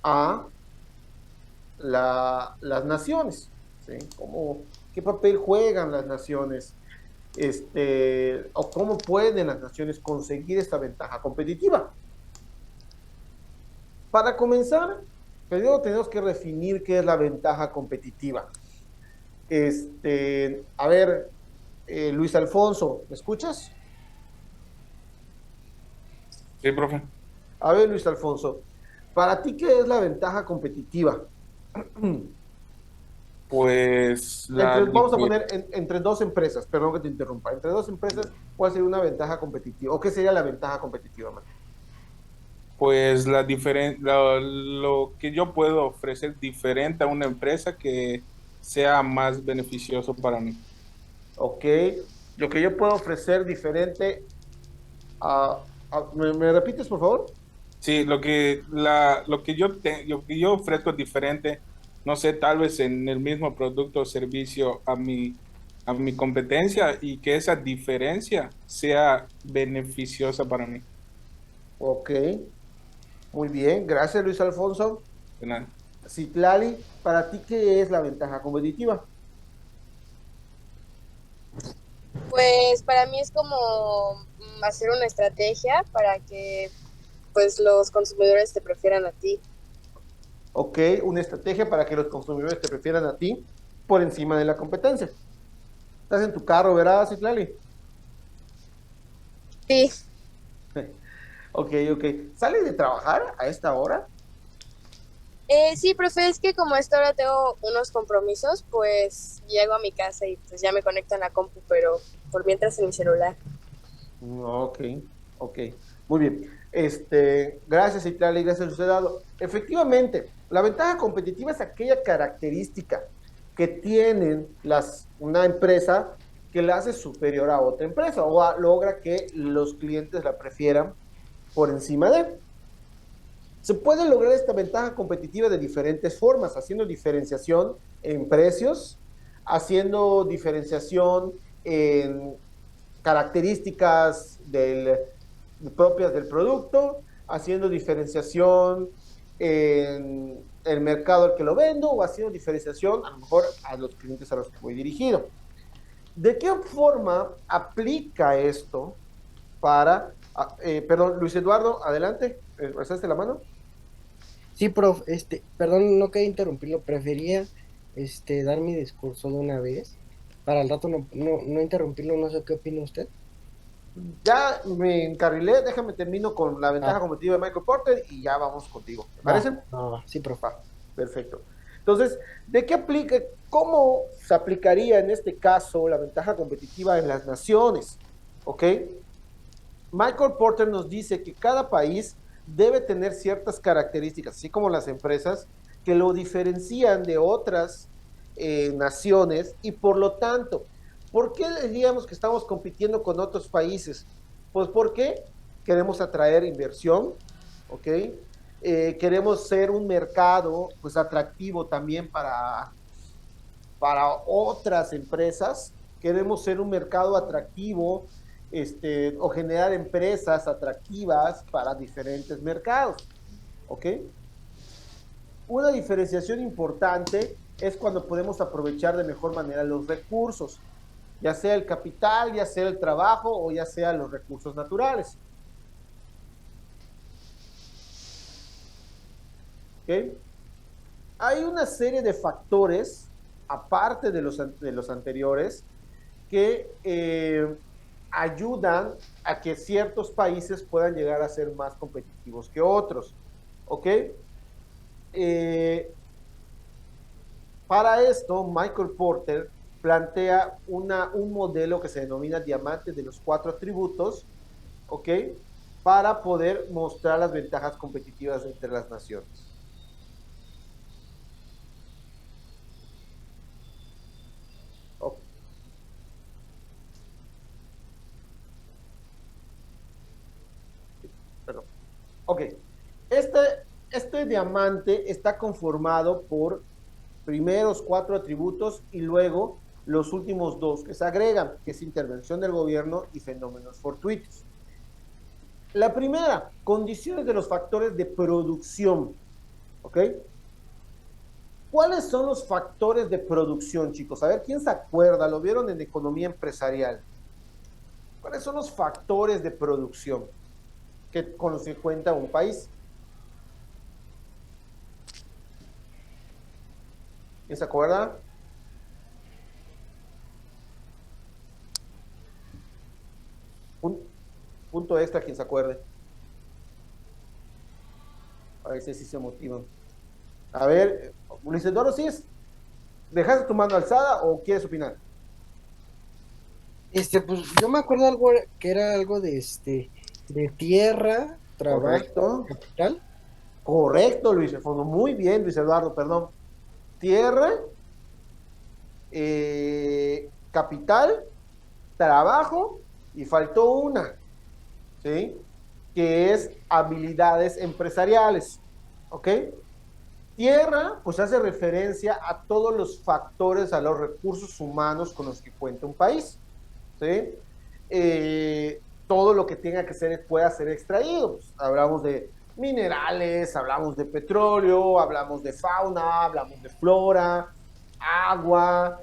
a las naciones, ¿sí? ¿Qué papel juegan las naciones? O cómo pueden las naciones conseguir esta ventaja competitiva. Para comenzar, primero tenemos que definir qué es la ventaja competitiva. A ver, Luis Alfonso, ¿me escuchas? Sí, profe. A ver, Luis Alfonso, para ti, ¿qué es la ventaja competitiva? Pues Vamos a poner entre dos empresas, perdón que te interrumpa, entre dos empresas, ¿cuál sería una ventaja competitiva? ¿O qué sería la ventaja competitiva, man? pues lo que yo puedo ofrecer diferente a una empresa que sea más beneficioso para mí. Ok, lo que yo puedo ofrecer diferente ¿me repites, por favor? Sí, lo que yo ofrezco es diferente, no sé, tal vez en el mismo producto o servicio a mi competencia y que esa diferencia sea beneficiosa para mí. Ok, muy bien, gracias, Luis Alfonso. De nada. Citlali, ¿para ti qué es la ventaja competitiva? Pues para mí es como hacer una estrategia para que pues los consumidores te prefieran a ti. Ok, una estrategia para que los consumidores te prefieran a ti por encima de la competencia. Estás en tu carro, ¿verdad, Citlali? Sí, Ok, ok. ¿Sales de trabajar a esta hora? sí, profe, es que como a esta hora tengo unos compromisos, pues llego a mi casa y pues ya me conecto en la compu, pero por mientras en mi celular. No, ok, ok. Muy bien. Gracias, Citlali, gracias, usted dado. Efectivamente, la ventaja competitiva es aquella característica que tienen una empresa que la hace superior a otra empresa logra que los clientes la prefieran por encima de. Se puede lograr esta ventaja competitiva de diferentes formas, haciendo diferenciación en precios, haciendo diferenciación en características propias del producto, haciendo diferenciación en el mercado al que lo vendo o haciendo diferenciación a lo mejor a los clientes a los que voy dirigido. ¿De qué forma aplica esto perdón, Luis Eduardo, adelante, ¿alzaste la mano? Sí, prof, perdón, no quería interrumpirlo, prefería, dar mi discurso de una vez, para el rato no interrumpirlo, no sé qué opina usted. Ya me encarrilé, déjame termino con la ventaja Ah, competitiva de Michael Porter y ya vamos contigo. ¿Te va, parece? sí, prof. Va, perfecto. Entonces, ¿de qué aplica, cómo se aplicaría en este caso la ventaja competitiva en las naciones? ¿Ok? Michael Porter nos dice que cada país debe tener ciertas características, así como las empresas, que lo diferencian de otras naciones y por lo tanto, ¿por qué diríamos que estamos compitiendo con otros países? Pues porque queremos atraer inversión, ¿ok? Queremos ser un mercado pues atractivo también para otras empresas, queremos ser un mercado atractivo o generar empresas atractivas para diferentes mercados, ¿ok? Una diferenciación importante es cuando podemos aprovechar de mejor manera los recursos, ya sea el capital, ya sea el trabajo o ya sea los recursos naturales, ¿ok? Hay una serie de factores, aparte de los anteriores, que ayudan a que ciertos países puedan llegar a ser más competitivos que otros. ¿Ok? Eh, para esto, Michael Porter plantea un modelo que se denomina diamante de los cuatro atributos, ¿ok? Para poder mostrar las ventajas competitivas entre las naciones. Oh, perdón. Ok. Este, este diamante está conformado por primeros cuatro atributos y luego los últimos dos que se agregan, que es intervención del gobierno y fenómenos fortuitos. La primera, condiciones de los factores de producción, ¿ok? ¿Cuáles son los factores de producción, chicos? A ver, ¿quién se acuerda? Lo vieron en economía empresarial. ¿Cuáles son los factores de producción con los que cuenta un país? ¿Quién se acuerda? Un punto extra, quien se acuerde. A ver si se motivan. A ver, Luis Eduardo, ¿sí es? ¿Dejaste tu mano alzada o quieres opinar? Pues yo me acuerdo algo que era algo de tierra, trabajo, Correcto. capital. Correcto, Luis Eduardo. Muy bien, Luis Eduardo, perdón. Tierra, capital, trabajo y faltó una, ¿sí? Que es habilidades empresariales, ¿ok? Tierra, pues hace referencia a todos los factores, a los recursos humanos con los que cuenta un país, ¿sí? Todo lo que tenga que ser, pueda ser extraído. Pues, hablamos de minerales, hablamos de petróleo, hablamos de fauna, hablamos de flora, agua,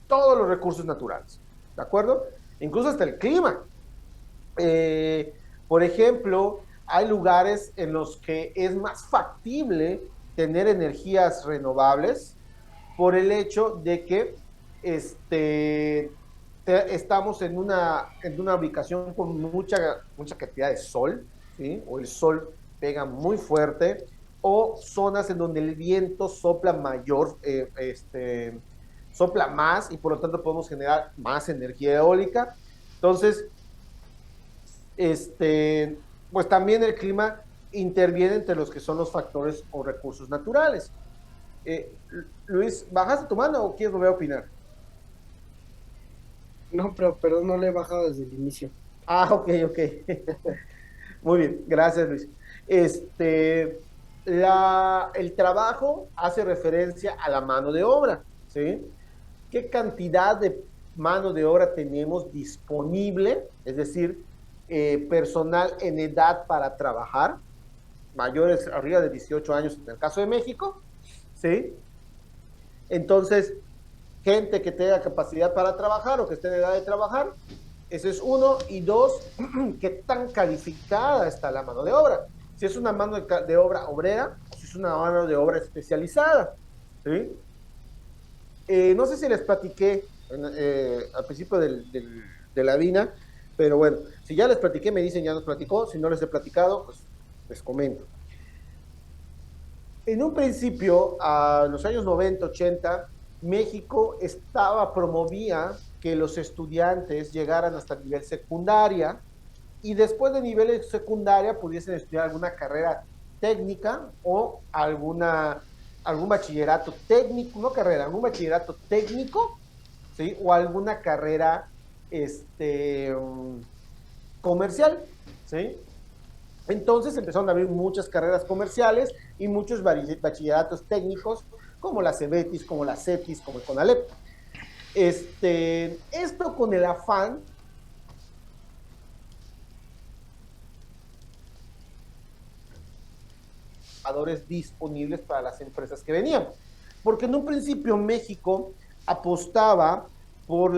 todos los recursos naturales, ¿de acuerdo? Incluso hasta el clima. Por ejemplo, hay lugares en los que es más factible tener energías renovables por el hecho de que estamos en una ubicación con mucha cantidad de sol, ¿sí? O el sol pega muy fuerte, o zonas en donde el viento sopla mayor, sopla más y por lo tanto podemos generar más energía eólica. Entonces, pues también el clima interviene entre los que son los factores o recursos naturales. Luis, ¿bajaste tu mano o quieres volver a opinar? No, pero perdón, no le he bajado desde el inicio. Ok, ok. Muy bien, gracias, Luis. El trabajo hace referencia a la mano de obra, ¿sí? ¿Qué cantidad de mano de obra tenemos disponible? Es decir, personal en edad para trabajar, mayores arriba de 18 años en el caso de México, ¿sí? Entonces, gente que tenga capacidad para trabajar o que esté en edad de trabajar, ese es uno. Y dos, qué tan calificada está la mano de obra. Si es una mano de obra obrera o si es una mano de obra especializada, ¿sí? No sé si les platiqué al principio de la DINA, pero bueno, si ya les platiqué, me dicen ya nos platicó. Si no les he platicado, pues les comento. En un principio, a los años 90, 80, México promovía que los estudiantes llegaran hasta el nivel secundaria y después de nivel de secundaria pudiesen estudiar alguna carrera técnica o algún bachillerato técnico, no carrera, algún bachillerato técnico, ¿sí? O alguna carrera comercial, ¿sí? Entonces empezaron a abrir muchas carreras comerciales y muchos bachilleratos técnicos, como la CEBETIS, como la CETIS, como el CONALEP. Esto con el afán disponibles para las empresas que venían. Porque en un principio México apostaba por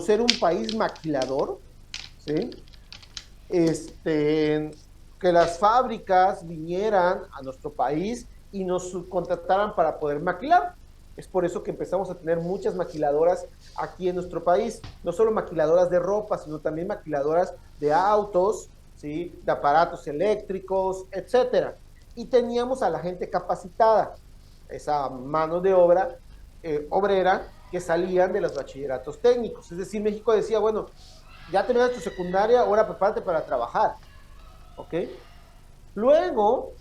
ser un país maquilador, ¿sí? Que las fábricas vinieran a nuestro país y nos subcontrataran para poder maquilar. Es por eso que empezamos a tener muchas maquiladoras aquí en nuestro país, no solo maquiladoras de ropa, sino también maquiladoras de autos, ¿sí? De aparatos eléctricos, etcétera. Y teníamos a la gente capacitada, esa mano de obra obrera que salían de los bachilleratos técnicos. Es decir, México decía, bueno, ya terminaste tu secundaria, ahora prepárate para trabajar, ¿ok? Luego,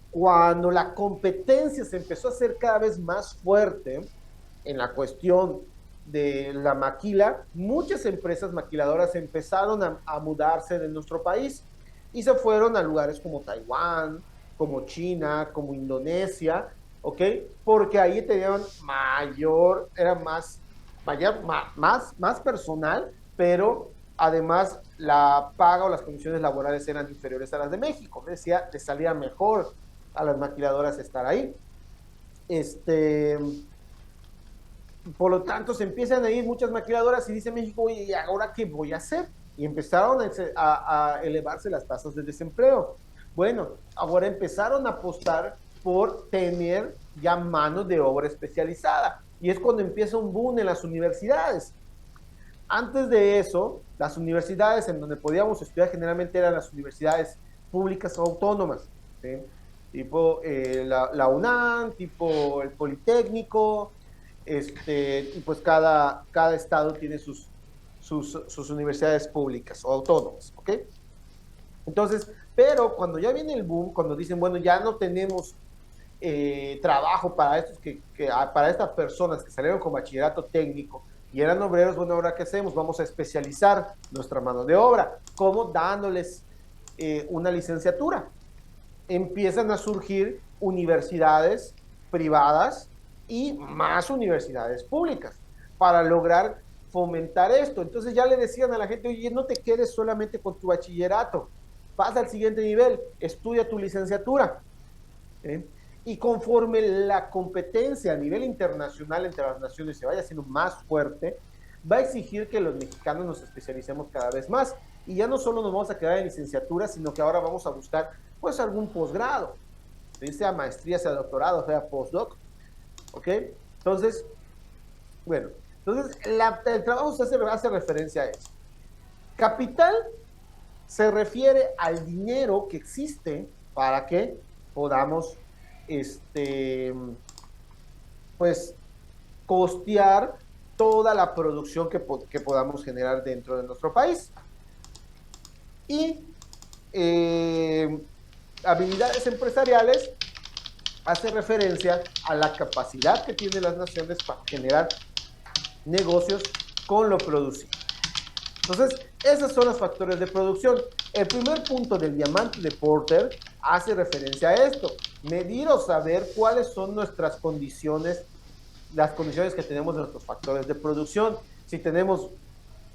cuando la competencia se empezó a hacer cada vez más fuerte en la cuestión de la maquila, muchas empresas maquiladoras empezaron a mudarse de nuestro país y se fueron a lugares como Taiwán, como China, como Indonesia, ¿ok? Porque ahí tenían más personal pero además la paga o las condiciones laborales eran inferiores a las de México. Decía, le salía mejor a las maquiladoras estar ahí. Por lo tanto, se empiezan a ir muchas maquiladoras y dice México, oye, ¿y ahora qué voy a hacer? Y empezaron a elevarse las tasas de desempleo. Bueno, ahora empezaron a apostar por tener ya mano de obra especializada. Y es cuando empieza un boom en las universidades. Antes de eso, las universidades en donde podíamos estudiar generalmente eran las universidades públicas o autónomas, ¿sí? Tipo la UNAM, tipo el Politécnico, y pues cada estado tiene sus universidades públicas o autónomas, ¿ok? Entonces, pero cuando ya viene el boom, cuando dicen, bueno, ya no tenemos trabajo para para estas personas que salieron con bachillerato técnico y eran obreros, bueno, ahora qué hacemos, vamos a especializar nuestra mano de obra, como dándoles una licenciatura. Empiezan a surgir universidades privadas y más universidades públicas para lograr fomentar esto. Entonces ya le decían a la gente, oye, no te quedes solamente con tu bachillerato, pasa al siguiente nivel, estudia tu licenciatura. Y conforme la competencia a nivel internacional entre las naciones se vaya haciendo más fuerte, va a exigir que los mexicanos nos especialicemos cada vez más. Y ya no solo nos vamos a quedar en licenciatura, sino que ahora vamos a buscar pues algún posgrado, sea maestría, sea doctorado, sea postdoc, ¿ok? Entonces, bueno, el trabajo se hace referencia a eso. Capital se refiere al dinero que existe para que podamos pues costear toda la producción que podamos generar dentro de nuestro país. Y habilidades empresariales hace referencia a la capacidad que tienen las naciones para generar negocios con lo producido. Entonces, esos son los factores de producción. El primer punto del diamante de Porter hace referencia a esto: medir o saber cuáles son nuestras condiciones, las condiciones que tenemos de nuestros factores de producción. Si tenemos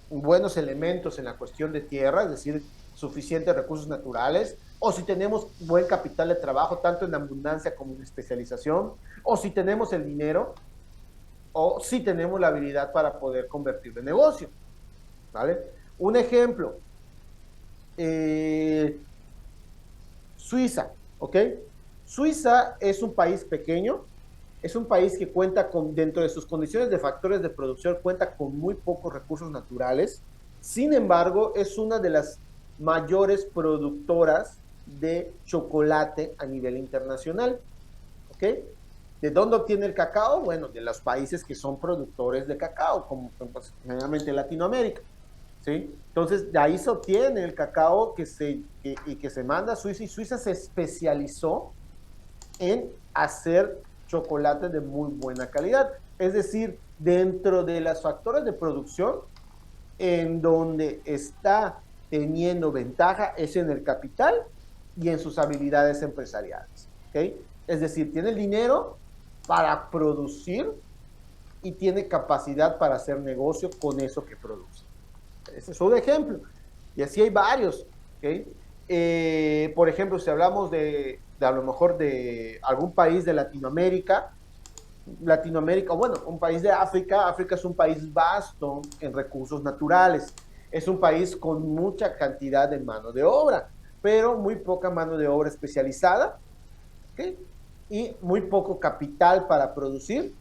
buenos elementos en la cuestión de tierra, es decir, suficientes recursos naturales, o si tenemos buen capital de trabajo, tanto en abundancia como en especialización, o si tenemos el dinero, o si tenemos la habilidad para poder convertirlo en negocio, ¿vale? Un ejemplo, Suiza, ¿ok? Suiza es un país pequeño, es un país que cuenta con, dentro de sus condiciones de factores de producción, cuenta con muy pocos recursos naturales. Sin embargo, es una de las mayores productoras de chocolate a nivel internacional, ¿ok? ¿De dónde obtiene el cacao? Bueno, de los países que son productores de cacao, como pues, generalmente Latinoamérica, ¿sí? Entonces, de ahí se obtiene el cacao que se manda a Suiza, y Suiza se especializó en hacer chocolate de muy buena calidad. Es decir, dentro de los factores de producción, en donde está teniendo ventaja es en el capital y en sus habilidades empresariales, ¿okay? Es decir, tiene el dinero para producir y tiene capacidad para hacer negocio con eso que produce. Ese es un ejemplo. Y así hay varios, ¿okay? Por ejemplo, si hablamos de a lo mejor de algún país de Latinoamérica, bueno, un país de África. África es un país vasto en recursos naturales. Es un país con mucha cantidad de mano de obra, pero muy poca mano de obra especializada, ¿okay? Y muy poco capital para producir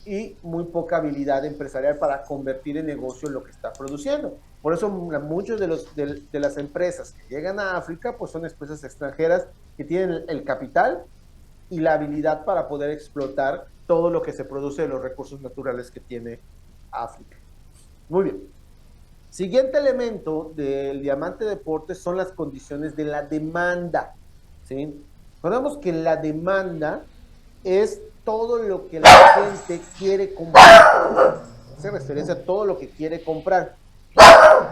y muy poca habilidad empresarial para convertir en negocio lo que está produciendo. Por eso muchos de las empresas que llegan a África pues son empresas extranjeras que tienen el capital y la habilidad para poder explotar todo lo que se produce de los recursos naturales que tiene África. Muy bien. Siguiente elemento del diamante de Porter son las condiciones de la demanda, ¿sí? Recordemos que la demanda es todo lo que la gente quiere comprar. Hace referencia a todo lo que quiere comprar.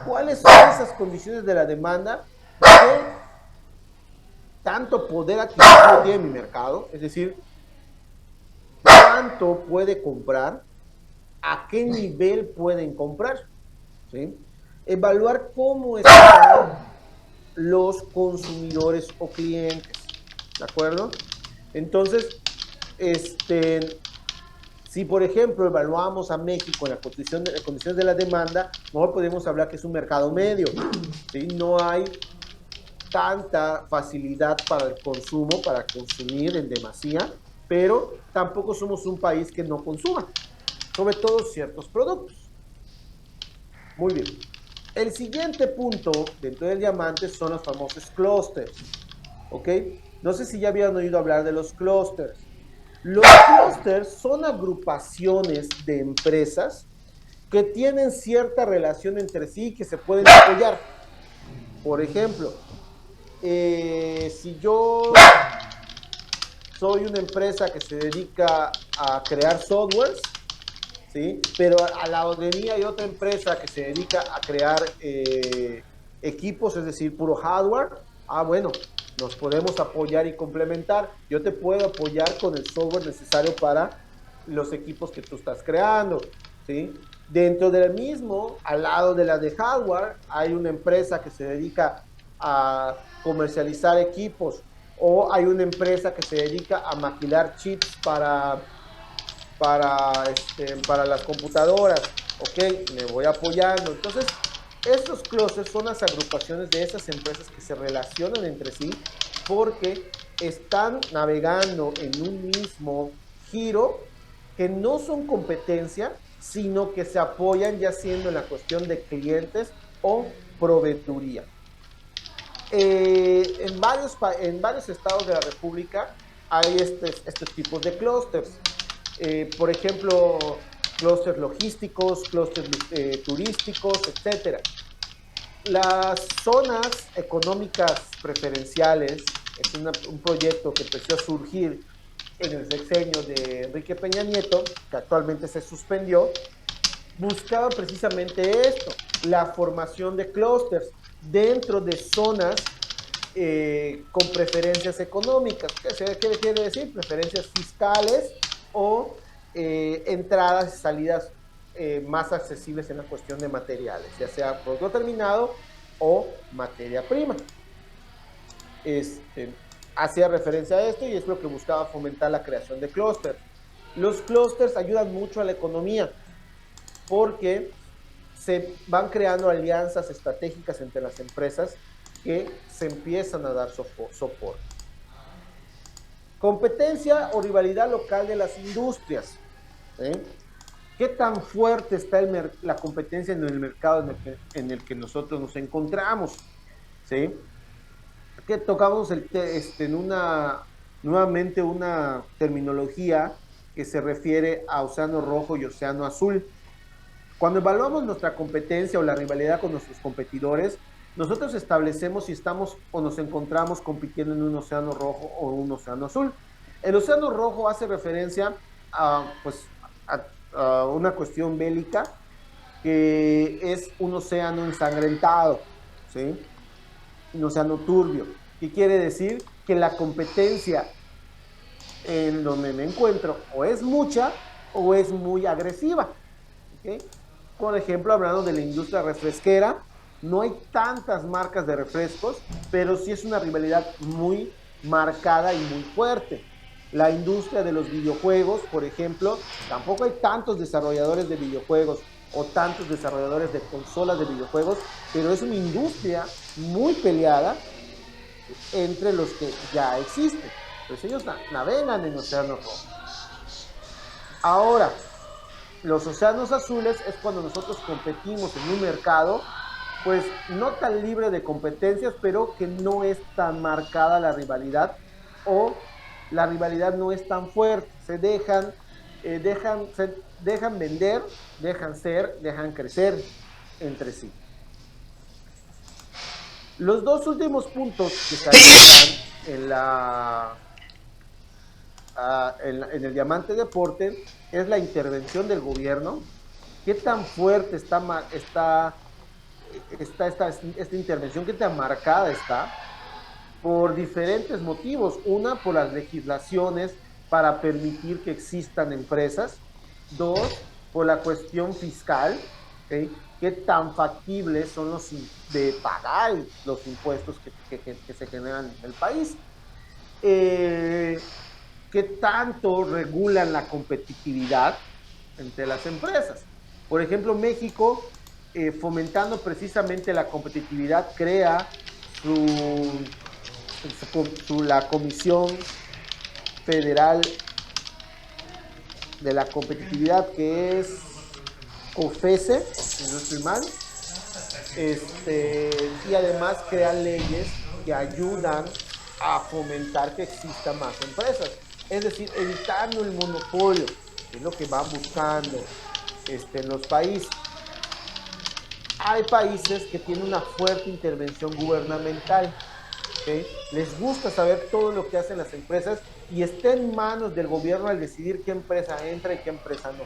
¿Cuáles son esas condiciones de la demanda? ¿Qué tanto poder adquisitivo tiene mi mercado? Es decir, ¿cuánto puede comprar? ¿A qué nivel pueden comprar? ¿Sí? evaluar cómo están los consumidores o clientes, ¿de acuerdo? Entonces, si por ejemplo evaluamos a México en la condición de la demanda, no podemos hablar que es un mercado medio, ¿sí? No hay tanta facilidad para el consumo, para consumir en demasía, pero tampoco somos un país que no consuma, sobre todo ciertos productos. Muy bien. El siguiente punto dentro del diamante son los famosos clústeres, ¿ok? No sé si ya habían oído hablar de los clústeres. Los clústeres son agrupaciones de empresas que tienen cierta relación entre sí y que se pueden apoyar. Por ejemplo, si yo soy una empresa que se dedica a crear softwares, ¿sí? Pero al lado de mí hay otra empresa que se dedica a crear equipos, es decir, puro hardware. Bueno, nos podemos apoyar y complementar. Yo te puedo apoyar con el software necesario para los equipos que tú estás creando, ¿sí? Dentro del mismo, al lado de la de hardware, hay una empresa que se dedica a comercializar equipos, o hay una empresa que se dedica a maquilar chips para las computadoras. Ok, me voy apoyando. Entonces, estos clústeres son las agrupaciones de esas empresas que se relacionan entre sí porque están navegando en un mismo giro, que no son competencia, sino que se apoyan ya siendo en la cuestión de clientes o proveeduría. En varios estados de la República hay estos tipos de clústeres. Por ejemplo, clústeres logísticos, clústeres turísticos, etcétera. Las zonas económicas preferenciales es un proyecto que empezó a surgir en el sexenio de Enrique Peña Nieto, que actualmente se suspendió. Buscaba precisamente esto, la formación de clústeres dentro de zonas con preferencias económicas. ¿Qué quiere decir? Preferencias fiscales o entradas y salidas más accesibles en la cuestión de materiales, ya sea producto terminado o materia prima. Hacía referencia a esto y es lo que buscaba fomentar la creación de clústeres. Los clústeres ayudan mucho a la economía porque se van creando alianzas estratégicas entre las empresas que se empiezan a dar soporte. Competencia o rivalidad local de las industrias. ¿Qué tan fuerte está la competencia en el mercado en el que nosotros nos encontramos? ¿Sí? Que tocamos nuevamente una terminología que se refiere a Océano Rojo y Océano Azul. Cuando evaluamos nuestra competencia o la rivalidad con nuestros competidores, nosotros establecemos si estamos o nos encontramos compitiendo en un océano rojo o un océano azul. El océano rojo hace referencia a una cuestión bélica, que es un océano ensangrentado, ¿sí? Un océano turbio. ¿Qué quiere decir? Que la competencia en donde me encuentro o es mucha o es muy agresiva, ¿okay? Por ejemplo, hablando de la industria refresquera, no hay tantas marcas de refrescos, pero sí es una rivalidad muy marcada y muy fuerte. La industria de los videojuegos, por ejemplo, tampoco hay tantos desarrolladores de videojuegos o tantos desarrolladores de consolas de videojuegos, pero es una industria muy peleada entre los que ya existen. Pues ellos navegan en océanos rojos. Ahora, los océanos azules es cuando nosotros competimos en un mercado, pues no tan libre de competencias, pero que no es tan marcada la rivalidad, o la rivalidad no es tan fuerte. Se dejan vender, dejan crecer entre sí. Los dos últimos puntos que califican en el diamante deporte es la intervención del gobierno. ¿Qué tan fuerte está esta intervención? ¿Qué tan marcada está? Por diferentes motivos. Una, por las legislaciones para permitir que existan empresas. Dos, por la cuestión fiscal, ¿okay? qué tan factibles son de pagar los impuestos que se generan en el país. ¿Qué tanto regulan la competitividad entre las empresas? Por ejemplo, México, fomentando precisamente la competitividad, crea la Comisión Federal de la Competitividad, que es COFESE, si no estoy mal, y además crea leyes que ayudan a fomentar que existan más empresas, es decir, evitando el monopolio, que es lo que van buscando en los países. Hay países que tienen una fuerte intervención gubernamental, ¿okay? Les gusta saber todo lo que hacen las empresas y está en manos del gobierno al decidir qué empresa entra y qué empresa no.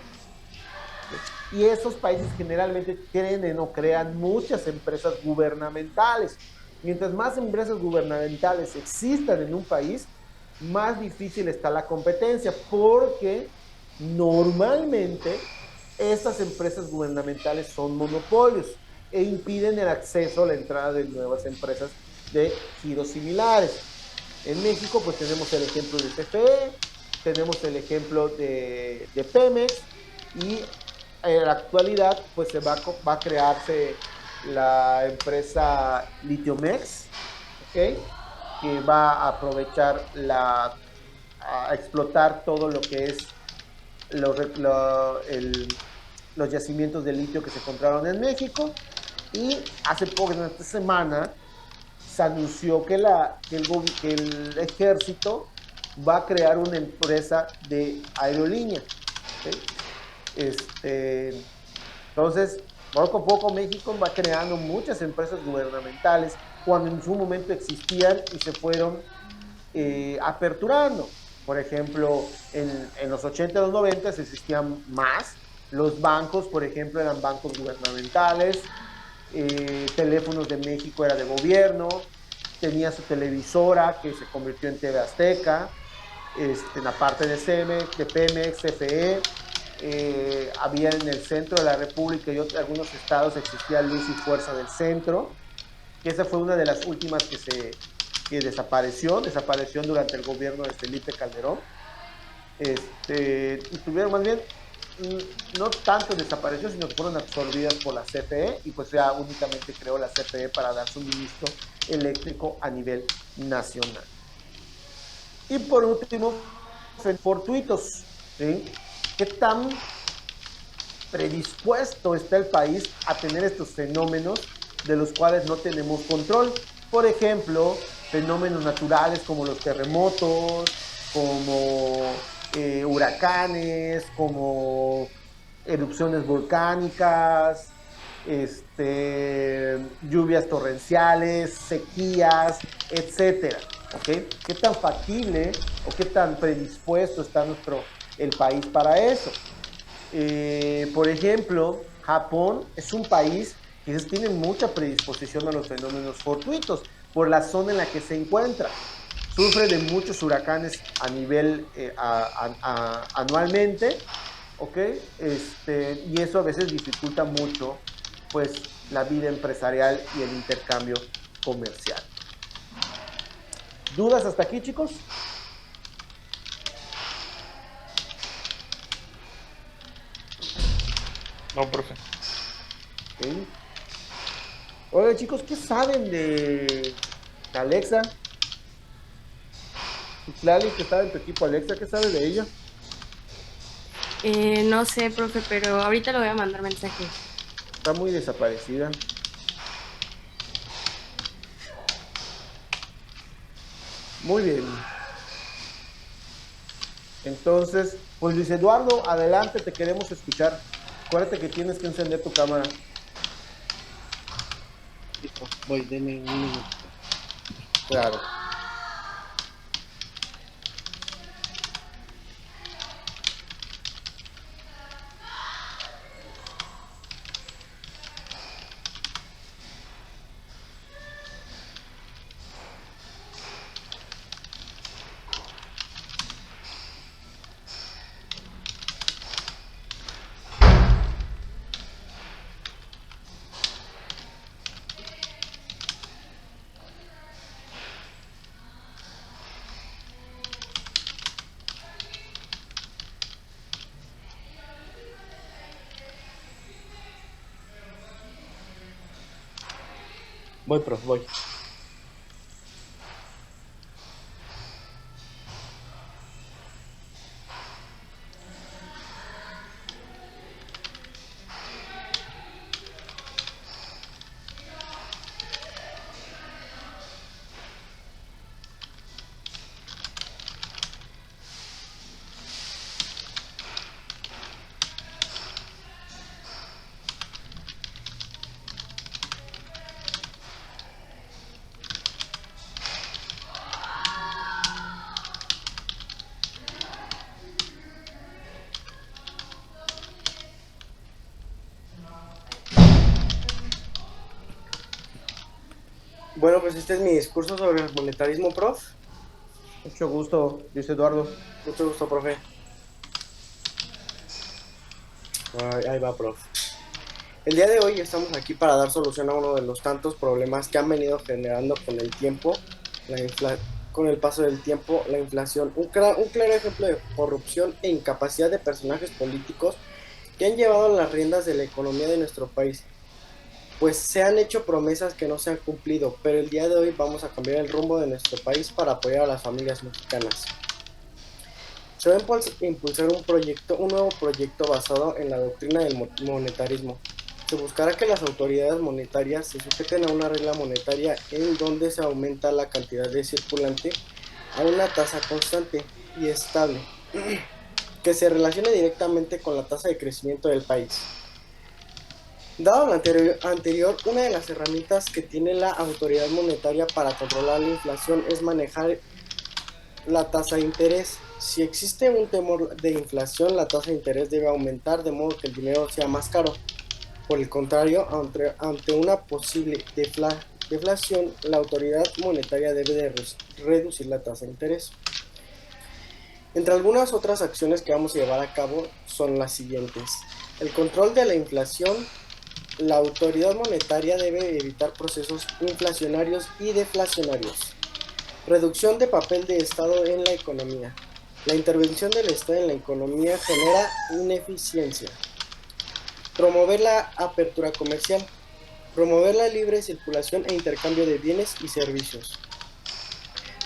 Y esos países generalmente tienen o crean muchas empresas gubernamentales. Mientras más empresas gubernamentales existan en un país, más difícil está la competencia, porque normalmente estas empresas gubernamentales son monopolios e impiden el acceso a la entrada de nuevas empresas de giros similares. En México, pues tenemos el ejemplo de CFE, tenemos el ejemplo de Pemex, y en la actualidad pues va a crearse la empresa Litiomex, ¿okay? Que va a aprovechar a explotar todo lo que es los yacimientos de litio que se encontraron en México. Y hace poco, en esta semana, se anunció que el ejército va a crear una empresa de aerolínea, ¿okay? Entonces, poco a poco México va creando muchas empresas gubernamentales cuando en su momento existían y se fueron aperturando. Por ejemplo, en los 80 y los 90 existían más. Los bancos, por ejemplo, eran bancos gubernamentales. Teléfonos de México era de gobierno. Tenía su televisora que se convirtió en TV Azteca. En la parte de CEMEX, de Pemex, CFE. Había en el centro de la República y algunos estados existía Luz y Fuerza del Centro, que esa fue una de las últimas que desapareció durante el gobierno de Felipe Calderón. Y tuvieron más bien, no tanto desapareció, sino que fueron absorbidas por la CFE, y pues ya únicamente creó la CFE para dar suministro eléctrico a nivel nacional. Y por último, fortuitos, ¿sí? ¿Qué tan predispuesto está el país a tener estos fenómenos de los cuales no tenemos control? Por ejemplo, fenómenos naturales como los terremotos, como huracanes, como erupciones volcánicas, lluvias torrenciales, sequías, etcétera. ¿Okay? ¿Qué tan factible o qué tan predispuesto está el país para eso? Por ejemplo, Japón es un país que tiene mucha predisposición a los fenómenos fortuitos por la zona en la que se encuentra. Sufre de muchos huracanes a nivel anualmente, ¿ok? Y eso a veces dificulta mucho pues la vida empresarial y el intercambio comercial. ¿Dudas hasta aquí, chicos? No, profe. Okay. Oigan, chicos, ¿qué saben de Alexa? Clali, que estaba en tu equipo, Alexa, ¿qué sabes de ella? No sé, profe, pero ahorita le voy a mandar mensaje. Está muy desaparecida. Muy bien. Entonces, pues Luis Eduardo, adelante, te queremos escuchar. Acuérdate que tienes que encender tu cámara. Listo, voy, denme un minuto. Claro. Voy, prof, voy. Bueno, pues este es mi discurso sobre el monetarismo, prof. Mucho gusto, Luis Eduardo. Mucho gusto, profe. Ahí va, prof. El día de hoy estamos aquí para dar solución a uno de los tantos problemas que han venido generando con el tiempo, con el paso del tiempo, la inflación, un claro ejemplo de corrupción e incapacidad de personajes políticos que han llevado las riendas de la economía de nuestro país. Pues se han hecho promesas que no se han cumplido, pero el día de hoy vamos a cambiar el rumbo de nuestro país para apoyar a las familias mexicanas. Se va a impulsar un nuevo proyecto basado en la doctrina del monetarismo. Se buscará que las autoridades monetarias se sujeten a una regla monetaria en donde se aumenta la cantidad de circulante a una tasa constante y estable, que se relacione directamente con la tasa de crecimiento del país. Dado lo anterior, una de las herramientas que tiene la autoridad monetaria para controlar la inflación es manejar la tasa de interés. Si existe un temor de inflación, la tasa de interés debe aumentar de modo que el dinero sea más caro. Por el contrario, ante una posible deflación, la autoridad monetaria debe de reducir la tasa de interés. Entre algunas otras acciones que vamos a llevar a cabo son las siguientes. El control de la inflación. La autoridad monetaria debe evitar procesos inflacionarios y deflacionarios. Reducción de papel de Estado en la economía. La intervención del Estado en la economía genera ineficiencia. Promover la apertura comercial. Promover la libre circulación e intercambio de bienes y servicios.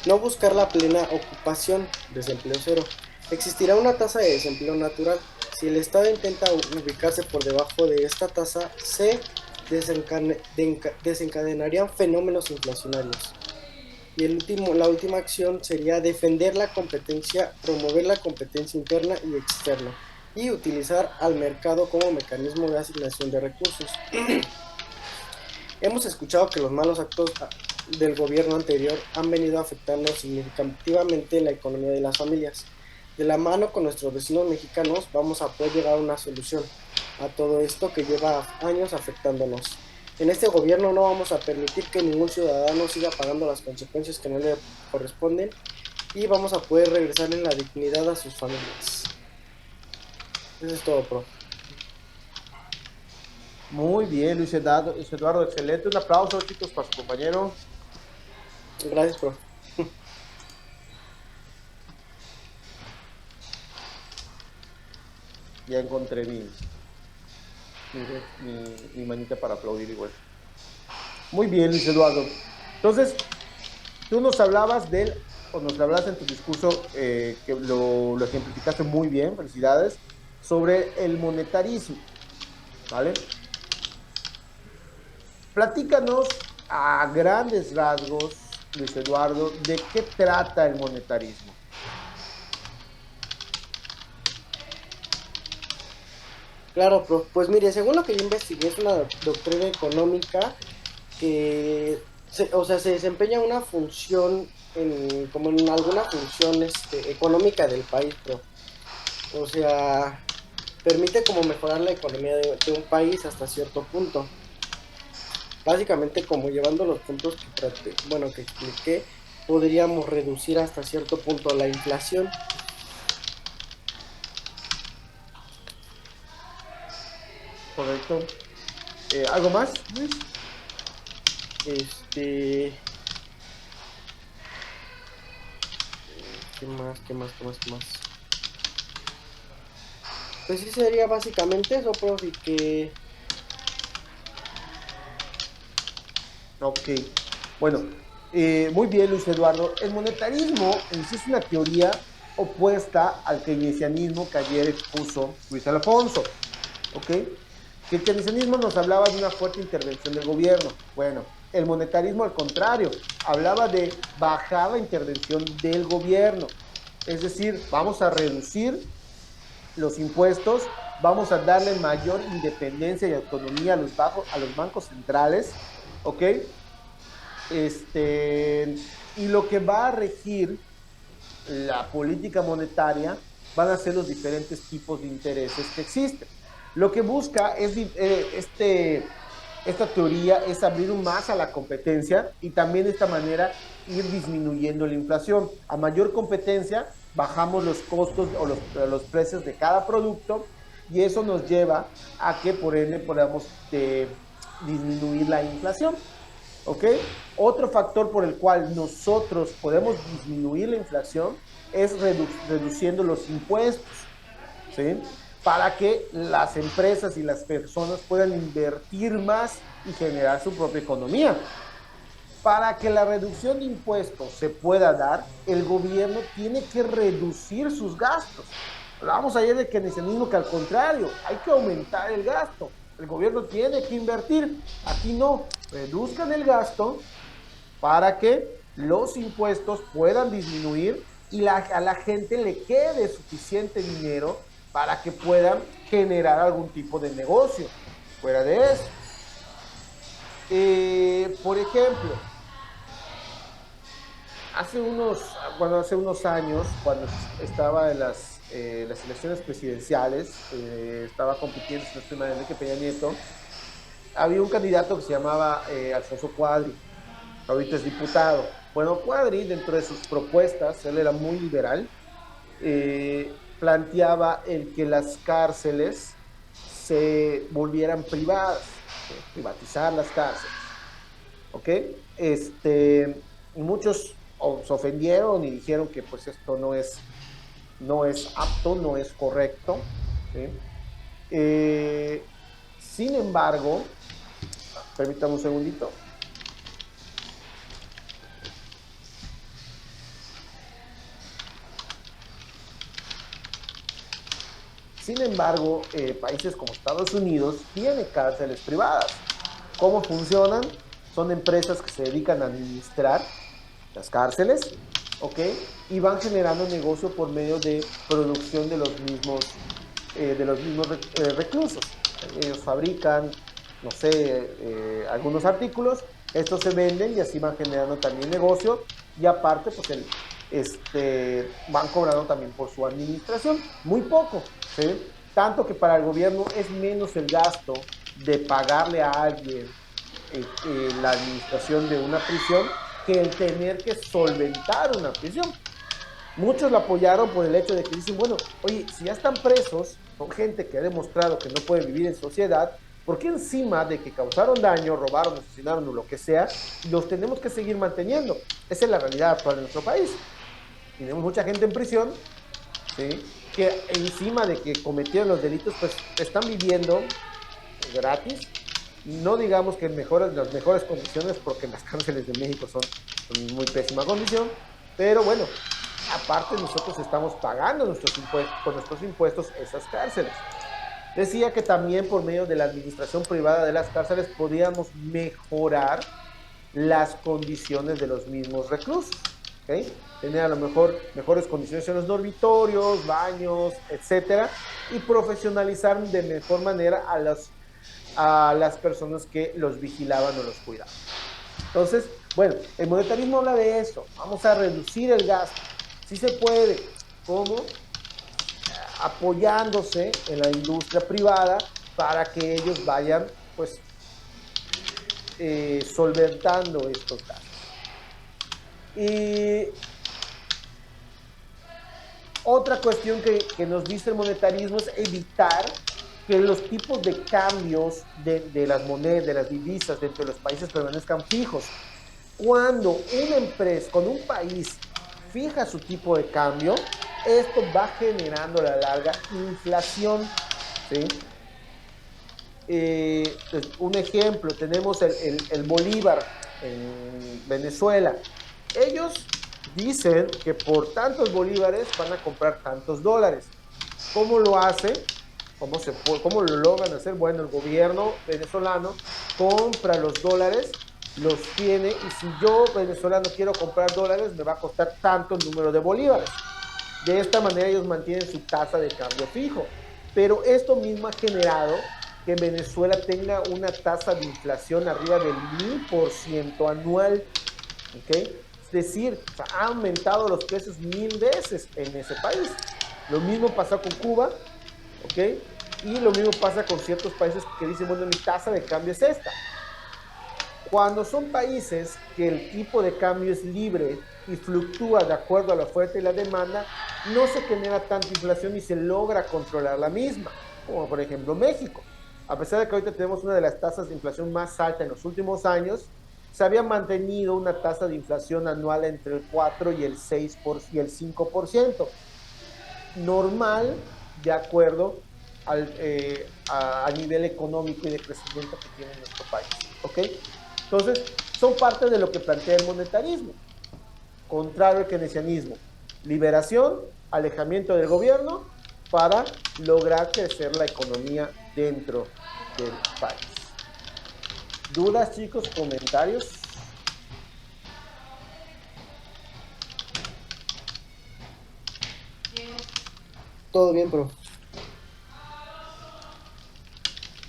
No buscar la plena ocupación, desempleo cero. Existirá una tasa de desempleo natural. Si el Estado intenta ubicarse por debajo de esta tasa, se desencadenarían fenómenos inflacionarios. Y la última acción sería defender la competencia, promover la competencia interna y externa, y utilizar al mercado como mecanismo de asignación de recursos. Hemos escuchado que los malos actos del gobierno anterior han venido afectando significativamente la economía de las familias. De la mano con nuestros vecinos mexicanos vamos a poder llegar a una solución a todo esto que lleva años afectándonos. En este gobierno no vamos a permitir que ningún ciudadano siga pagando las consecuencias que no le corresponden y vamos a poder regresarle la dignidad a sus familias. Eso es todo, prof. Muy bien, Luis Eduardo, excelente. Un aplauso, chicos, para su compañero. Gracias, prof. Ya encontré mi manita para aplaudir igual. Muy bien, Luis Eduardo. Entonces, tú nos hablabas nos hablabas en tu discurso, que lo ejemplificaste muy bien, felicidades, sobre el monetarismo, ¿vale? Platícanos a grandes rasgos, Luis Eduardo, de qué trata el monetarismo. Claro, prof. Pues mire, según lo que yo investigué, es una doctrina económica que se desempeña una función como en alguna función económica del país, prof. O sea, permite como mejorar la economía de un país hasta cierto punto. Básicamente, como llevando los puntos que expliqué, podríamos reducir hasta cierto punto la inflación. Correcto. ¿Algo más, Luis? ¿Qué más? Pues sí sería básicamente eso, prof, y que Ok, bueno, muy bien, Luis Eduardo. El monetarismo en sí es una teoría opuesta al keynesianismo que ayer expuso Luis Alfonso, ¿ok? Que el keynesianismo nos hablaba de una fuerte intervención del gobierno. Bueno, el monetarismo al contrario, hablaba de bajada intervención del gobierno. Es decir, vamos a reducir los impuestos, vamos a darle mayor independencia y autonomía a los bancos centrales, ¿ok? Y lo que va a regir la política monetaria van a ser los diferentes tipos de intereses que existen. Lo que busca es esta teoría es abrir más a la competencia y también de esta manera ir disminuyendo la inflación. A mayor competencia, bajamos los costos o los precios de cada producto y eso nos lleva a que por ende podamos disminuir la inflación. ¿Ok? Otro factor por el cual nosotros podemos disminuir la inflación es reduciendo los impuestos, ¿sí? Para que las empresas y las personas puedan invertir más y generar su propia economía. Para que la reducción de impuestos se pueda dar, el gobierno tiene que reducir sus gastos. Hablábamos ayer de keynesianismo que al contrario, hay que aumentar el gasto. El gobierno tiene que invertir. Aquí no, reduzcan el gasto para que los impuestos puedan disminuir y a la gente le quede suficiente dinero para que puedan generar algún tipo de negocio. Fuera de eso. Por ejemplo, hace unos años, cuando estaba en las elecciones presidenciales, estaba compitiendo en el tema de Enrique Peña Nieto, había un candidato que se llamaba Alfonso Cuadri, ahorita es diputado. Bueno, Cuadri, dentro de sus propuestas, él era muy liberal, planteaba el que las cárceles se volvieran privadas, privatizar las cárceles, ¿ok? Muchos se ofendieron y dijeron que pues esto no es apto, no es correcto, ¿sí? Sin embargo, permítame un segundito. Sin embargo, países como Estados Unidos tienen cárceles privadas. ¿Cómo funcionan? Son empresas que se dedican a administrar las cárceles, ¿ok? Y van generando negocio por medio de producción de los mismos reclusos. Ellos fabrican, no sé, algunos artículos, estos se venden y así van generando también negocio y aparte, pues van cobrando también por su administración, muy poco, ¿sí? Tanto que para el gobierno es menos el gasto de pagarle a alguien la administración de una prisión que el tener que solventar una prisión. Muchos lo apoyaron por el hecho de que dicen, bueno, oye, si ya están presos, son gente que ha demostrado que no puede vivir en sociedad, ¿por qué encima de que causaron daño, robaron, asesinaron o lo que sea, los tenemos que seguir manteniendo? Esa es la realidad actual de nuestro país. Tenemos mucha gente en prisión, ¿sí?, que encima de que cometieron los delitos, pues están viviendo gratis. No digamos que en las mejores condiciones, porque las cárceles de México son en muy pésima condición, pero bueno, aparte nosotros estamos pagando con nuestros impuestos esas cárceles. Decía que también por medio de la administración privada de las cárceles podíamos mejorar las condiciones de los mismos reclusos, ¿okay? Tener a lo mejor mejores condiciones en los dormitorios, baños, etcétera, y profesionalizar de mejor manera a las personas que los vigilaban o los cuidaban. Entonces, bueno, el monetarismo habla de eso. Vamos a reducir el gasto. Sí se puede. ¿Cómo? Apoyándose en la industria privada para que ellos vayan, pues, solventando estos gastos. Y otra cuestión que nos dice el monetarismo es evitar que los tipos de cambios de las monedas, de las divisas dentro de los países permanezcan fijos. Cuando un país fija su tipo de cambio, esto va generando a la larga inflación, ¿sí? Pues un ejemplo, tenemos el bolívar. en Venezuela. Ellos dicen que por tantos bolívares van a comprar tantos dólares. ¿Cómo lo hacen? ¿Cómo lo logran hacer? Bueno, el gobierno venezolano compra los dólares, los tiene, y si yo, venezolano, quiero comprar dólares, me va a costar tanto el número de bolívares. De esta manera ellos mantienen su tasa de cambio fijo. Pero esto mismo ha generado que Venezuela tenga una tasa de inflación arriba del 1000% anual. ¿Okay? Es decir, o sea, ha aumentado los precios 1000 veces en ese país. Lo mismo pasa con Cuba, ¿ok? Y lo mismo pasa con ciertos países que dicen, bueno, mi tasa de cambio es esta. Cuando son países que el tipo de cambio es libre y fluctúa de acuerdo a la oferta y la demanda, no se genera tanta inflación y se logra controlar la misma, como por ejemplo México. A pesar de que ahorita tenemos una de las tasas de inflación más altas en los últimos años, se había mantenido una tasa de inflación anual entre el 4 y el 6% y el 5%. Normal, de acuerdo a nivel económico y de crecimiento que tiene nuestro país. ¿Ok? Entonces, son parte de lo que plantea el monetarismo, contrario al keynesianismo. Liberación, alejamiento del gobierno para lograr crecer la economía dentro del país. ¿Dudas, chicos? ¿Comentarios? Todo bien, profe.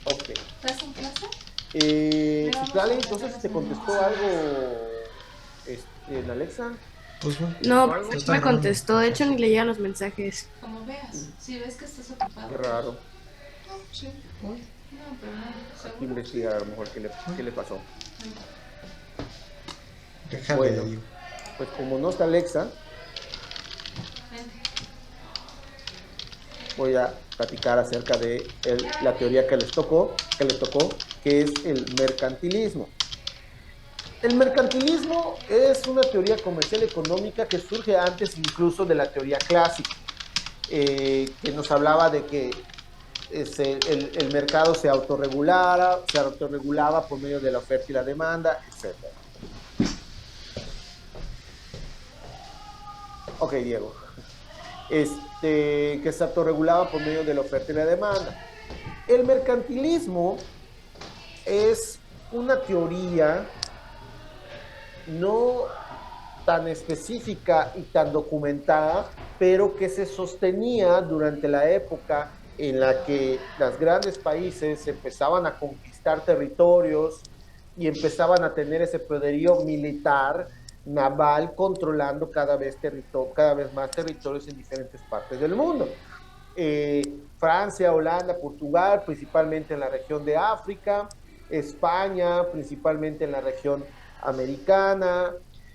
Ok. ¿Estás en clase? Citlali, entonces te contestó algo en Alexa. Pues bueno, No, ¿O algo? no me contestó. De hecho, ni leía los mensajes. Como veas. Si ves que estás ocupado. Qué raro. Sí. No, pero no. Hay que ¿Seguro? investigar a lo mejor qué le pasó. déjale, Bueno. digo. Pues como no está Alexa, Vente. voy a platicar acerca de la teoría que le tocó, que es el mercantilismo. El mercantilismo es una teoría comercial económica que surge antes incluso de la teoría clásica, que nos hablaba de que el mercado se autorregulaba por medio de la oferta y la demanda, etc. Ok, Diego. Que se autorregulaba por medio de la oferta y la demanda. El mercantilismo es una teoría no tan específica y tan documentada, pero que se sostenía durante la época en la que los grandes países empezaban a conquistar territorios y empezaban a tener ese poderío militar, naval, controlando cada vez más territorios en diferentes partes del mundo. Francia, Holanda, Portugal, principalmente en la región de África, España, principalmente en la región americana,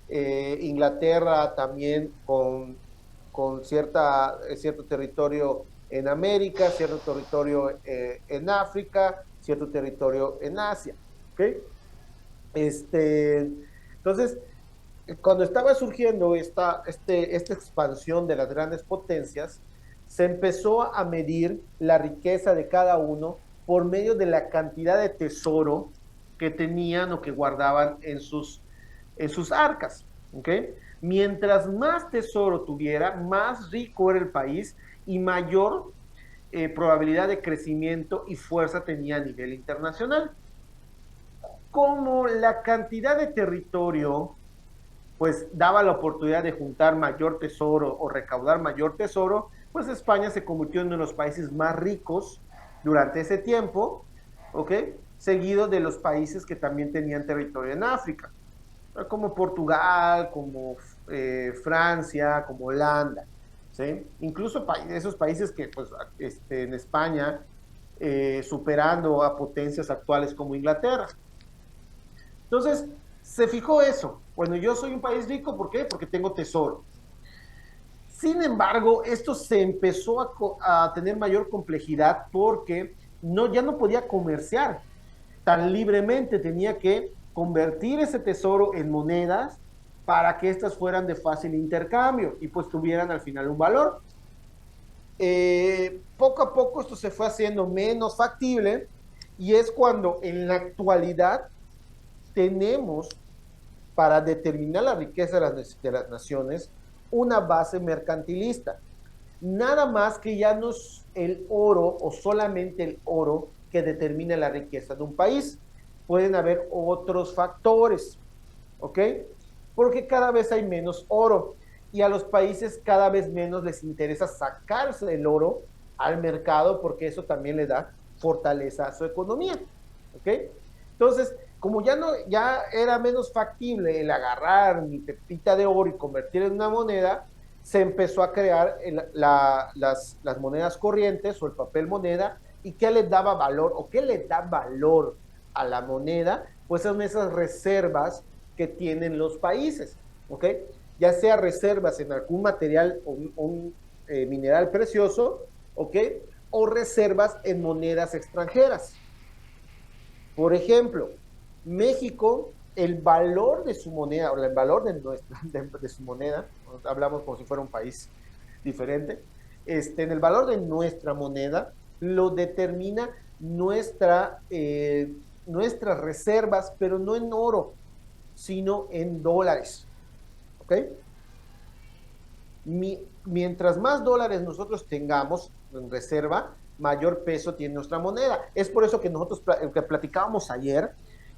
Inglaterra también con cierto territorio en América, cierto territorio en África, cierto territorio en Asia. ¿Okay? Entonces, cuando estaba surgiendo esta expansión de las grandes potencias, se empezó a medir la riqueza de cada uno por medio de la cantidad de tesoro que tenían o que guardaban en sus arcas. ¿Okay? Mientras más tesoro tuviera, más rico era el país y mayor probabilidad de crecimiento y fuerza tenía a nivel internacional. Como la cantidad de territorio pues daba la oportunidad de juntar mayor tesoro o recaudar mayor tesoro, pues España se convirtió en uno de los países más ricos durante ese tiempo, ¿ok? Seguido de los países que también tenían territorio en África, como Portugal, como Francia, como Holanda, ¿sí? Incluso esos países que pues, en España, superando a potencias actuales como Inglaterra. Entonces, se fijó eso. Bueno, yo soy un país rico, ¿por qué? Porque tengo tesoro. Sin embargo, esto se empezó a tener mayor complejidad porque ya no podía comerciar tan libremente, tenía que convertir ese tesoro en monedas para que éstas fueran de fácil intercambio y pues tuvieran al final un valor. Poco a poco esto se fue haciendo menos factible y es cuando en la actualidad tenemos para determinar la riqueza de las naciones una base mercantilista. Nada más que ya no es el oro o solamente el oro que determina la riqueza de un país. Pueden haber otros factores, ¿ok? Porque cada vez hay menos oro y a los países cada vez menos les interesa sacarse el oro al mercado porque eso también le da fortaleza a su economía, ¿ok? Entonces, como ya era menos factible el agarrar mi pepita de oro y convertirla en una moneda, se empezó a crear las monedas corrientes o el papel moneda. ¿Y qué le daba valor o qué le da valor a la moneda? Pues son esas reservas que tienen los países, ¿ok? Ya sea reservas en algún material o un mineral precioso, ¿ok? O reservas en monedas extranjeras. Por ejemplo, México, el valor de su moneda, o el valor de su moneda, hablamos como si fuera un país diferente, en el valor de nuestra moneda lo determina nuestras reservas, pero no en oro, sino en dólares. ¿Ok? Mientras más dólares nosotros tengamos en reserva, mayor peso tiene nuestra moneda. Es por eso que nosotros que platicábamos ayer,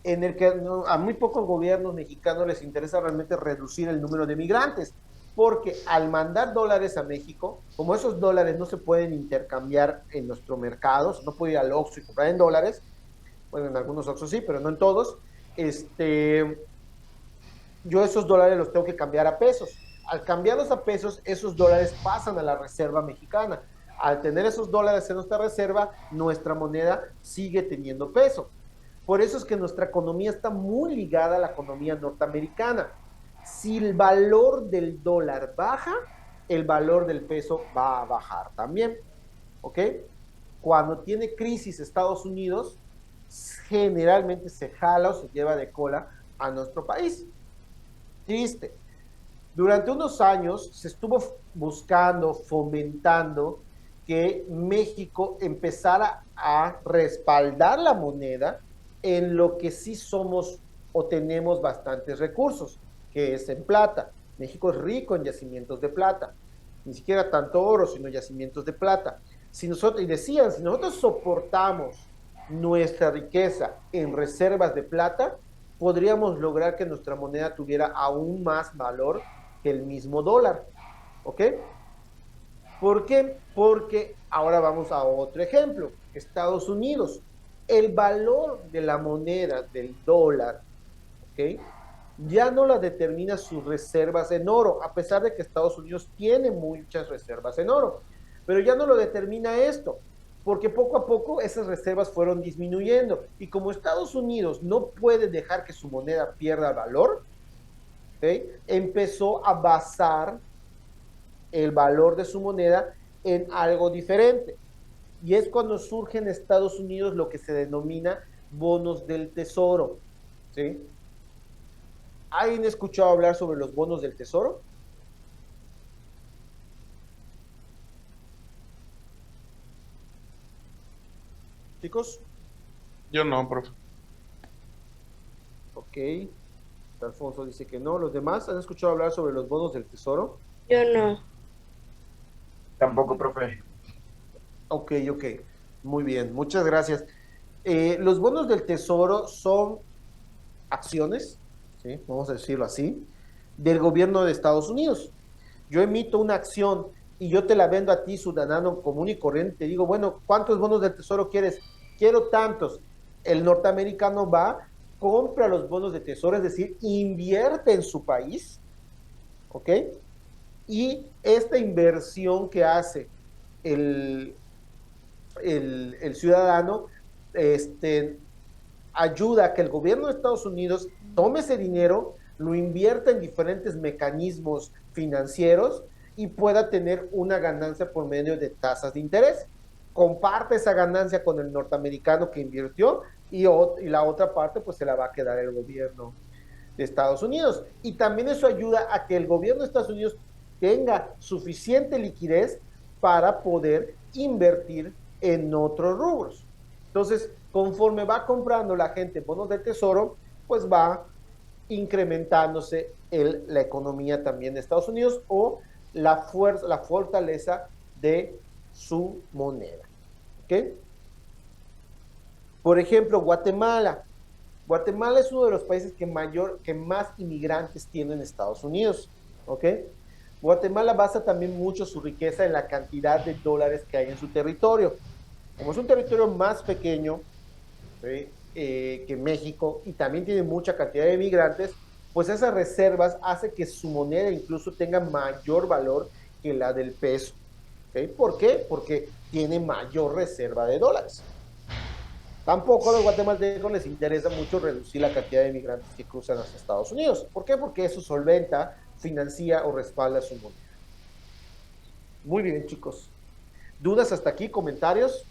en el que a muy pocos gobiernos mexicanos les interesa realmente reducir el número de migrantes, porque al mandar dólares a México, como esos dólares no se pueden intercambiar en nuestro mercado, no puedo ir al Oxxo y comprar en dólares, bueno, en algunos Oxxos sí, pero no en todos, yo esos dólares los tengo que cambiar a pesos. Al cambiarlos a pesos, esos dólares pasan a la reserva mexicana. Al tener esos dólares en nuestra reserva, nuestra moneda sigue teniendo peso. Por eso es que nuestra economía está muy ligada a la economía norteamericana. Si el valor del dólar baja, el valor del peso va a bajar también. ¿Ok? Cuando tiene crisis Estados Unidos, generalmente se jala o se lleva de cola a nuestro país. Triste. Durante unos años se estuvo buscando, fomentando que México empezara a respaldar la moneda en lo que sí somos o tenemos bastantes recursos, que es en plata. México es rico en yacimientos de plata, ni siquiera tanto oro, sino yacimientos de plata. Y decían, si nosotros soportamos nuestra riqueza en reservas de plata, podríamos lograr que nuestra moneda tuviera aún más valor que el mismo dólar. ¿Ok? ¿Por qué? Porque ahora vamos a otro ejemplo. Estados Unidos. El valor de la moneda del dólar, ¿ok? Ya no la determina sus reservas en oro, a pesar de que Estados Unidos tiene muchas reservas en oro. Pero ya no lo determina esto, porque poco a poco esas reservas fueron disminuyendo. Y como Estados Unidos no puede dejar que su moneda pierda valor, ¿okay? Empezó a basar el valor de su moneda en algo diferente. Y es cuando surge en Estados Unidos lo que se denomina bonos del tesoro. ¿Sí? ¿Alguien ha escuchado hablar sobre los bonos del tesoro? Chicos, Yo no, profe. ok. Alfonso dice que no. ¿Los demás han escuchado hablar sobre los bonos del tesoro? Yo no. Tampoco, profe. Ok. Muy bien, muchas gracias. Los bonos del tesoro son acciones, ¿sí? Vamos a decirlo así, del gobierno de Estados Unidos. Yo emito una acción y yo te la vendo a ti, ciudadano común y corriente, te digo, bueno, ¿cuántos bonos del tesoro quieres? Quiero tantos. El norteamericano va, compra los bonos de tesoro, es decir, invierte en su país, ¿ok? Y esta inversión que hace el ciudadano, ayuda a que el gobierno de Estados Unidos tome ese dinero, lo invierta en diferentes mecanismos financieros y pueda tener una ganancia por medio de tasas de interés. Comparte esa ganancia con el norteamericano que invirtió y la otra parte pues se la va a quedar el gobierno de Estados Unidos. Y también eso ayuda a que el gobierno de Estados Unidos tenga suficiente liquidez para poder invertir en otros rubros. Entonces, conforme va comprando la gente bonos del tesoro, pues va incrementándose la economía también de Estados Unidos o la fuerza, la fortaleza de su moneda. ¿Ok? Por ejemplo, Guatemala. Guatemala es uno de los países que más inmigrantes tiene en Estados Unidos. ¿Ok? Guatemala basa también mucho su riqueza en la cantidad de dólares que hay en su territorio. Como es un territorio más pequeño, ¿sí? Que México y también tiene mucha cantidad de migrantes, pues esas reservas hace que su moneda incluso tenga mayor valor que la del peso. ¿Okay? ¿Por qué? Porque tiene mayor reserva de dólares. Tampoco a los guatemaltecos les interesa mucho reducir la cantidad de migrantes que cruzan hacia Estados Unidos. ¿Por qué? Porque eso solventa, financia o respalda su moneda. Muy bien, chicos. ¿Dudas hasta aquí? ¿Comentarios?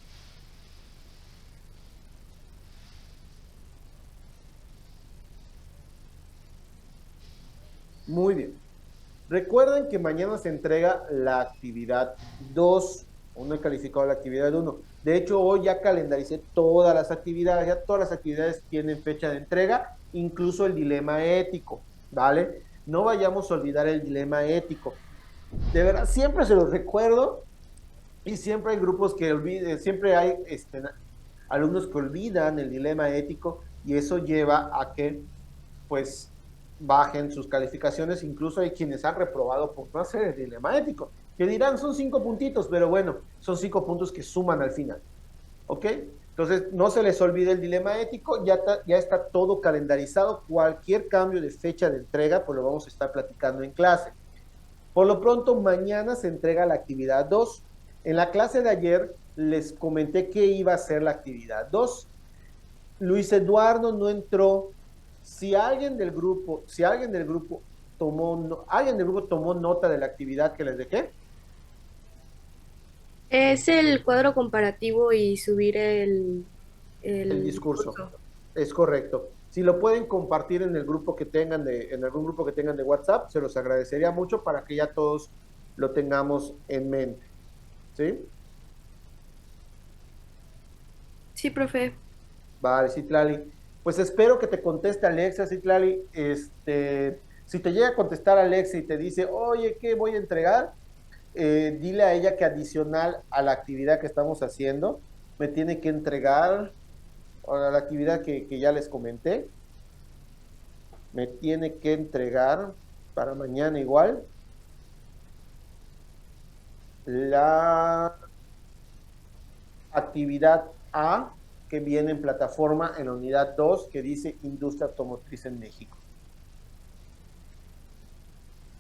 Muy bien. Recuerden que mañana se entrega la actividad 2. Aún no he calificado la actividad 1. De hecho, hoy ya calendaricé todas las actividades. Ya todas las actividades tienen fecha de entrega, incluso el dilema ético. ¿Vale? No vayamos a olvidar el dilema ético. De verdad, siempre se los recuerdo y siempre hay grupos que olviden, siempre hay alumnos que olvidan el dilema ético y eso lleva a que, pues, bajen sus calificaciones. Incluso hay quienes han reprobado por no hacer el dilema ético, que dirán son 5 puntitos, pero bueno, son 5 puntos que suman al final. ¿Ok? Entonces, no se les olvide el dilema ético, ya está todo calendarizado. Cualquier cambio de fecha de entrega, pues lo vamos a estar platicando en clase. Por lo pronto, mañana se entrega la actividad 2. En la clase de ayer les comenté que iba a ser la actividad 2. Luis Eduardo no entró. Si alguien del grupo tomó nota de la actividad que les dejé. Es el cuadro comparativo y subir El discurso. Es correcto. Si lo pueden compartir en el grupo que tengan en algún grupo que tengan de WhatsApp, se los agradecería mucho para que ya todos lo tengamos en mente. ¿Sí? Sí, profe. Vale, Citlali. Pues espero que te conteste Alexa, Citlali. Si te llega a contestar Alexa y te dice, oye, ¿qué voy a entregar? Dile a ella que adicional a la actividad que estamos haciendo, me tiene que entregar, a la actividad que ya les comenté, me tiene que entregar para mañana igual la actividad A que viene en plataforma en la unidad 2 que dice Industria Automotriz en México.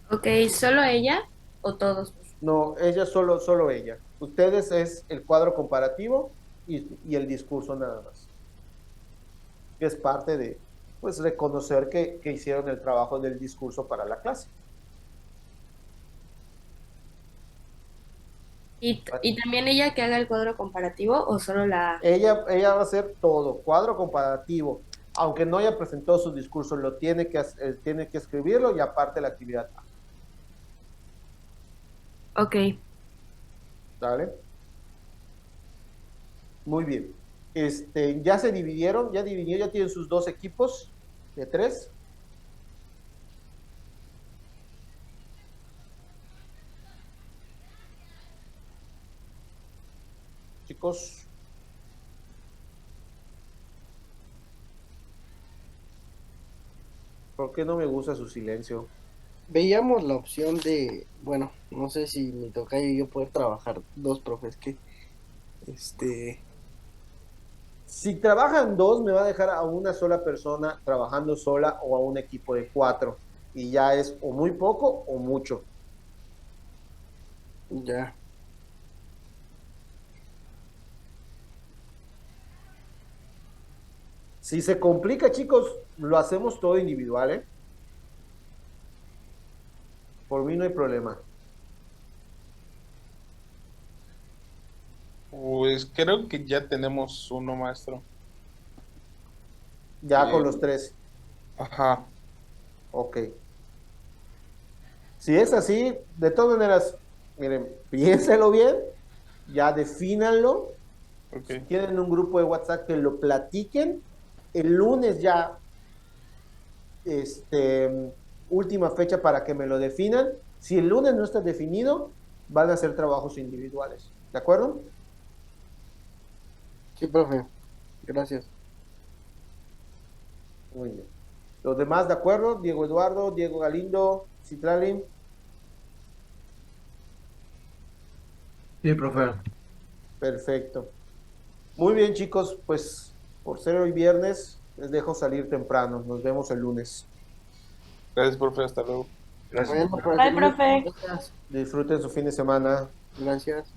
Ok, ¿solo ella o todos? No, ella solo ella. Ustedes es el cuadro comparativo y el discurso nada más. Que es parte de, pues, reconocer que hicieron el trabajo del discurso para la clase. ¿Y también ella que haga el cuadro comparativo o solo la...? Ella va a hacer todo, cuadro comparativo. Aunque no haya presentado su discurso, tiene que escribirlo y aparte la actividad. Ok. ¿Vale? Muy bien. Ya se dividieron, ya tienen sus 2 equipos de 3. Chicos. ¿Por qué no me gusta su silencio? Veíamos la opción de, bueno, no sé si mi tocayo y yo poder trabajar 2 profes que, Si trabajan 2, me va a dejar a una sola persona trabajando sola o a un equipo de 4. Y ya es o muy poco o mucho. ya, Si se complica, chicos, lo hacemos todo individual, ¿eh? Por mí no hay problema. Pues creo que ya tenemos uno, maestro. Ya con los 3. Ajá. Ok. Si es así, de todas maneras, miren, piénselo bien, ya defínanlo. Ok. Si tienen un grupo de WhatsApp que lo platiquen, el lunes ya última fecha para que me lo definan. Si el lunes no está definido, van a hacer trabajos individuales. ¿De acuerdo? Sí, profe. Gracias. Muy bien. Los demás, ¿de acuerdo? Diego Eduardo, Diego Galindo, Citlali. Sí, profe. Perfecto. Muy bien, chicos, pues por ser hoy viernes, les dejo salir temprano. Nos vemos el lunes. Gracias, profe. Hasta luego. Gracias. Bueno, Bye, profe. Gracias. Disfruten su fin de semana. Gracias.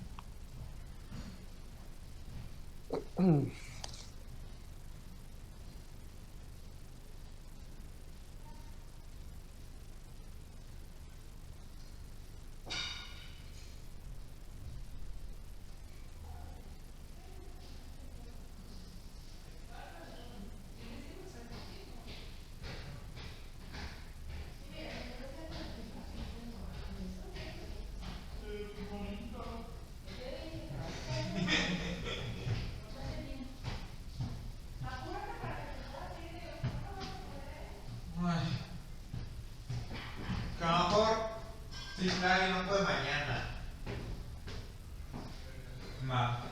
Ay, que a lo mejor si nadie no puede mañana. Ma.